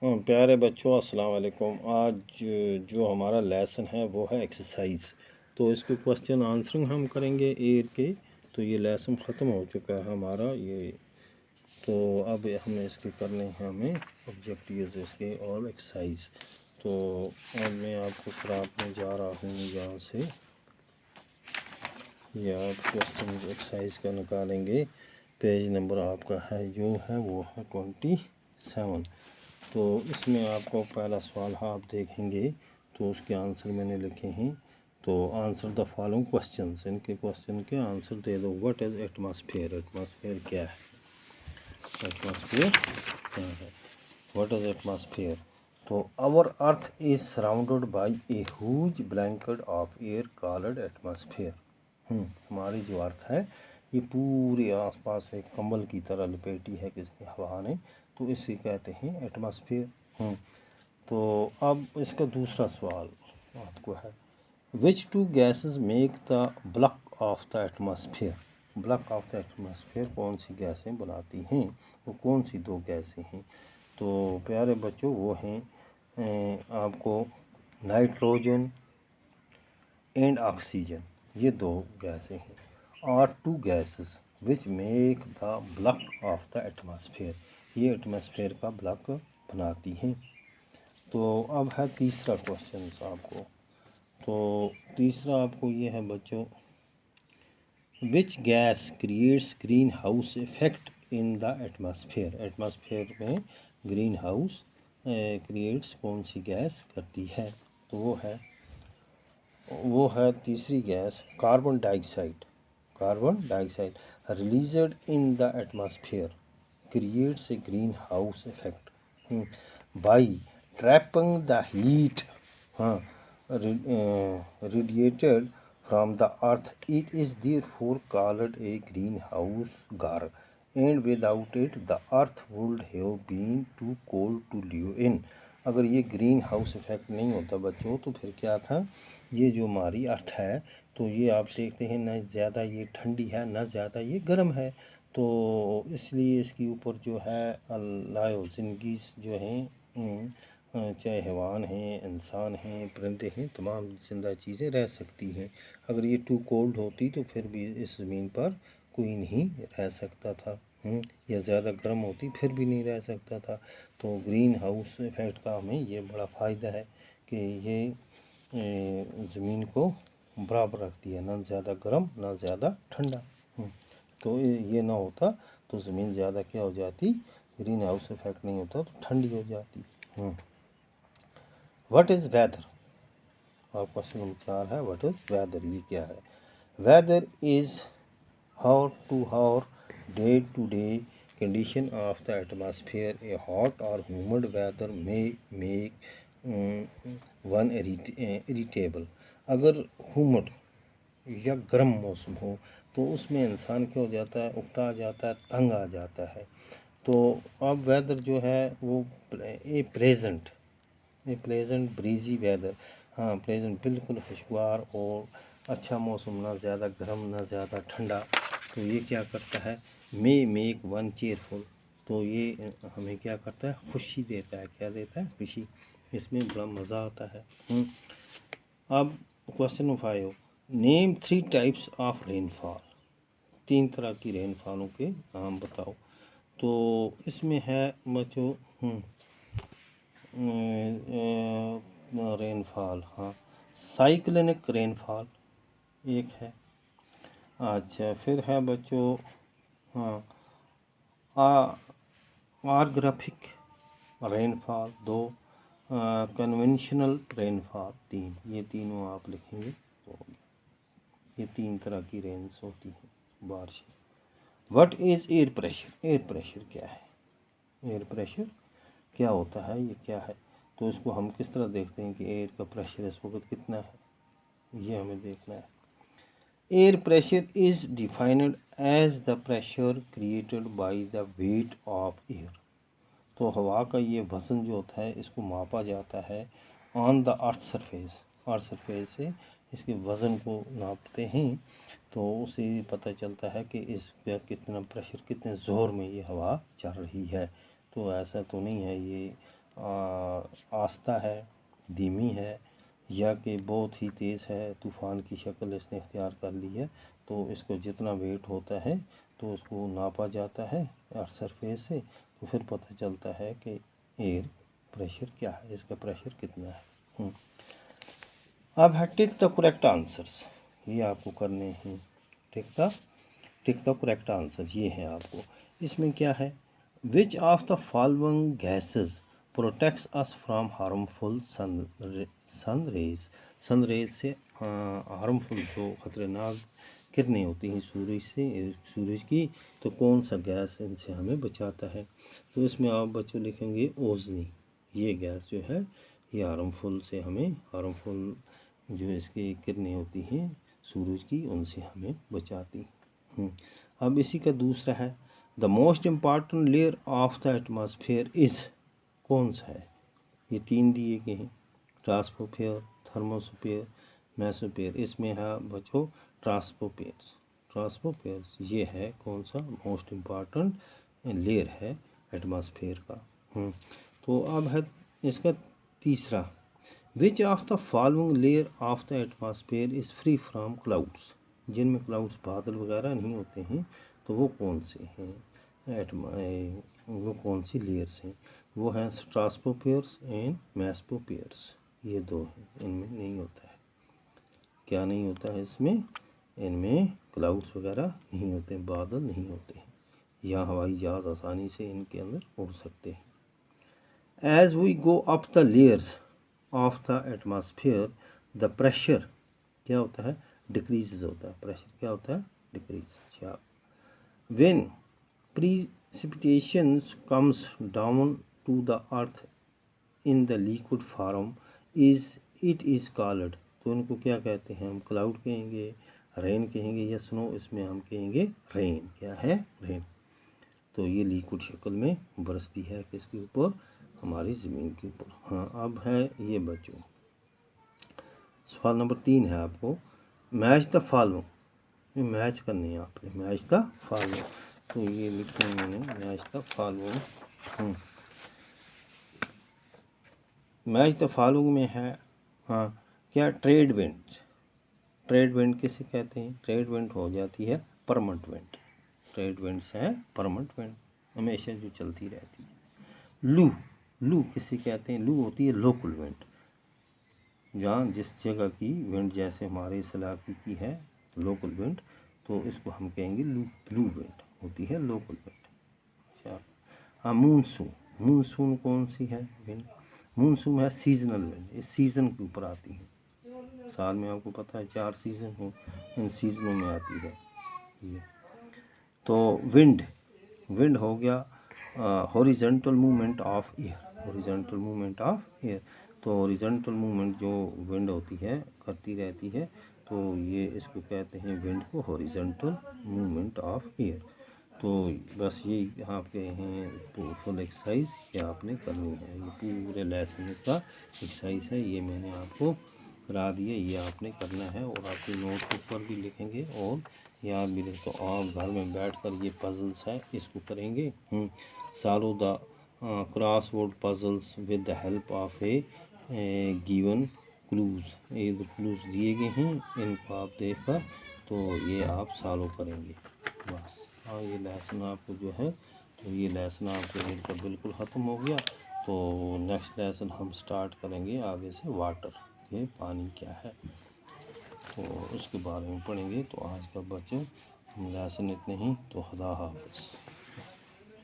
प्यारे बच्चों, अस्सलाम वालेकुम। आज जो हमारा लेसन है वो है एक्सरसाइज। तो इसके क्वेश्चन आंसरिंग हम करेंगे एयर के। तो ये लेसन ख़त्म हो चुका है हमारा ये। तो अब हमें इसके करने हैं हमें ऑब्जेक्टिव्स इसके और एक्सरसाइज। तो अब मैं आपको कराने जा रहा हूँ यहाँ से। ये आप क्वेश्चन एक्सरसाइज का निकालेंगे। पेज नंबर आपका है जो है वो है 27। तो इसमें आपको पहला सवाल आप देखेंगे तो उसके आंसर मैंने लिखे हैं। तो आंसर द फॉलोइंग क्वेश्चंस, इनके क्वेश्चन के आंसर दे दो। What is atmosphere? एटमॉस्फेयर क्या है? एटमॉस्फेयर क्या है? What is atmosphere? तो our earth is surrounded by a huge blanket of air called atmosphere. हमारी जो अर्थ है ये पूरे आसपास एक कंबल की तरह लपेटी है किसने? हवा ने। तो इसे कहते हैं एटमॉस्फेयर। तो अब इसका दूसरा सवाल आपको है, which two gases make the bulk of the atmosphere? Bulk of the atmosphere कौन सी गैसें बनाती हैं? वो कौन सी दो गैसें हैं? तो प्यारे बच्चों वो हैं आपको नाइट्रोजन एंड ऑक्सीजन, ये दो गैसें हैं। Are two gases which make the bulk of the atmosphere, ये एटमॉस्फेयर का ब्लक बनाती हैं। तो अब है तीसरा क्वेश्चन आपको। तो तीसरा आपको ये है बच्चों, which gas creates green house effect in the atmosphere? Atmosphere में ग्रीन हाउस क्रिएट्स कौन सी गैस करती है? तो वो है तीसरी gas carbon dioxide. Carbon dioxide released in the atmosphere creates a green house effect bye trapping the heat radiated from the earth. It is therefore called a greenhouse gas, and without it the earth would have been too cold to live in. अगर ये green house effect नहीं होता बच्चों तो फिर क्या था? ये जो हमारी अर्थ है तो ये आप देखते हैं ना ज़्यादा ये ठंडी है ना ज़्यादा ये गर्म है। तो इसलिए इसके ऊपर जो है अल्लाह ज़िंदगी जो हैं चाहे हैवान हैं, इंसान हैं, परिंदे हैं, तमाम ज़िंदा चीज़ें रह सकती हैं। अगर ये टू कोल्ड होती तो फिर भी इस ज़मीन पर कोई नहीं रह सकता था। या ज़्यादा गर्म होती फिर भी नहीं रह सकता था। तो ग्रीन हाउस इफ़ेक्ट का हमें ये बड़ा फ़ायदा है कि ये ज़मीन को बराबर रखती है, ना ज़्यादा गर्म ना ज़्यादा ठंडा। तो ये ना होता तो ज़मीन ज़्यादा क्या हो जाती? ग्रीन हाउस इफ़ेक्ट नहीं होता तो ठंडी हो जाती। What is weather? और क्वेश्चन नंबर 4 है व्हाट इज़ वेदर, ये क्या है? Weather is how to how day to day condition of the atmosphere. A hot or humid weather may make one irritable. अगर humid या गर्म मौसम हो तो उसमें इंसान क्या हो जाता है? उकता आ जाता है, तंग आ जाता है। तो अब वेदर जो है वो ए प्लेजेंट ब्रीजी वेदर, हाँ प्लेजेंट बिल्कुल खुशगवार और अच्छा मौसम, ना ज़्यादा गर्म ना ज़्यादा ठंडा। तो ये क्या करता है? मे मेक वन चेयरफुल, तो ये हमें क्या करता है? खुशी देता है। क्या देता है? खुशी। इसमें बड़ा मज़ा आता है। अब question number 5, name 3 types of rainfall. 3 तरह की रेनफॉलों के नाम बताओ। तो इसमें है बच्चों रेनफॉल, हाँ साइक्लोनिक रेनफॉल एक है। अच्छा फिर है बच्चों हाँ ऑर्ग्राफिक रेनफॉल 2, कन्वेंशनल रेनफॉल 3। ये तीनों आप लिखेंगे तो ये 3 तरह की रेन्स होती हैं, बारिश। What is air pressure? Air pressure क्या है? एयर प्रेशर क्या होता है? ये क्या है? तो इसको हम किस तरह देखते हैं कि एयर का प्रेशर इस वक्त कितना है, ये हमें देखना है। Air pressure is defined as the pressure created by the weight of air. तो हवा का ये वज़न जो होता है इसको मापा जाता है on the earth surface. Earth surface से इसके वज़न को नापते हैं तो उसे पता चलता है कि इस पर कितना प्रेशर, कितने ज़ोर में ये हवा चल रही है। तो ऐसा तो नहीं है ये आस्ता है, धीमी है, या कि बहुत ही तेज़ है, तूफ़ान की शक्ल इसने इख्तियार कर ली है। तो इसको जितना वेट होता है तो उसको नापा जाता है अर्थ सरफेस से, तो फिर पता चलता है कि एयर प्रेशर क्या है, इसका प्रेशर कितना है। अब है टिक द करेक्ट आंसर्स, ये आपको करने हैं। टिक द करेक्ट आंसर ये है आपको। इसमें क्या है, which of the following gases protects us from harmful sun rays से हार्मफुल जो खतरनाक किरणें होती हैं सूरज की, तो कौन सा गैस इनसे हमें बचाता है। तो इसमें आप बच्चों लिखेंगे ओजनी, ये गैस जो है ये हार्मफुल जो इसकी किरणें होती हैं सूरज की, उनसे हमें बचाती। अब इसी का दूसरा है, the most important layer of the atmosphere is, कौन सा है। ये 3 दिए गए हैं, ट्रांसपोस्फेयर, थर्मोस्फेयर, मेसोस्फेयर। इसमें है बच्चों ट्रांसपोस्फेयर ये है कौन सा मोस्ट इम्पॉर्टेंट लेयर है एटमॉस्फेयर का। तो अब है इसका तीसरा, विच of the following layer of the atmosphere is free from clouds, जिनमें क्लाउड्स बादल वगैरह नहीं होते हैं, तो वो कौन से हैं वो कौन सी लेयर्स हैं। वो हैं स्ट्राटोस्फेयर्स एंड मेसोस्फेयर्स, ये 2 हैं, इनमें नहीं होता है। क्या नहीं होता है इसमें, इनमें क्लाउड्स वगैरह नहीं होते, बादल नहीं होते हैं, या हवाई जहाज़ आसानी से इनके अंदर उड़ सकते हैं। As we go up the layers of the atmosphere the pressure क्या होता है, डिक्रीज होता है। प्रेशर क्या होता है, डिक्रीज। अच्छा, when precipitation comes down to the earth in the liquid form it is called, तो इनको क्या कहते हैं हम, क्लाउड कहेंगे, रेन कहेंगे, या स्नो, इसमें हम कहेंगे रेन। क्या है, रेन। तो ये लिक्विड शक्ल में बरसती है किसके ऊपर, हमारी ज़मीन के ऊपर। हाँ, अब है ये बच्चों सवाल नंबर 3 है आपको, मैच द फॉलोइंग, ये मैच करनी है आपने, मैच द फॉलोइंग। तो ये लिखते हैं मैंने, match the following. Match the following में है हाँ क्या, ट्रेड विंड किसे कहते हैं, ट्रेड विंड हो जाती है परमानेंट विंड। ट्रेड विंड है परमानेंट विंड, हमेशा जो चलती रहती है। लू किसे कहते हैं, लू होती है लोकल विंड, जहाँ जिस जगह की विंड, जैसे हमारे इस इलाके की है लोकल विंड, तो इसको हम कहेंगे लू विंड होती है, लोकल विंड। अच्छा, हाँ, मूनसून कौन सी है विंड, मूनसून है सीजनल विंड, इस सीज़न के ऊपर आती है। साल में आपको पता है 4 सीज़न हैं, इन सीज़नों में आती है ये। तो विंड हो गया हॉरिजॉन्टल मूवमेंट ऑफ एयर, तो हॉरिजॉन्टल मूवमेंट जो विंड होती है करती रहती है, तो ये इसको कहते हैं विंड को हॉरिजॉन्टल मूवमेंट ऑफ एयर। तो बस ये आपके हैं फुल एक्सरसाइज, ये आपने करनी है, ये पूरे लेसन का एक्सरसाइज है, ये मैंने आपको करा दिया, ये आपने करना है, और आपके नोटबुक पर भी लिखेंगे और याद भी रहे। तो आप घर में बैठकर ये पजल्स है इसको करेंगे। Solve the crossword puzzles with the help of A given clues, ये क्लूज दिए गए हैं, इनको आप देखकर तो ये आप सॉल्व करेंगे बस। हाँ, ये लेसन आपको जो है, तो ये लेसन आपके रीड का बिल्कुल ख़त्म हो गया। तो नेक्स्ट लेसन हम स्टार्ट करेंगे आगे से, वाटर के पानी क्या है, तो उसके बारे में पढ़ेंगे। तो आज का बच्चों लेसन इतने ही, तो खुदा हाफ़िज़।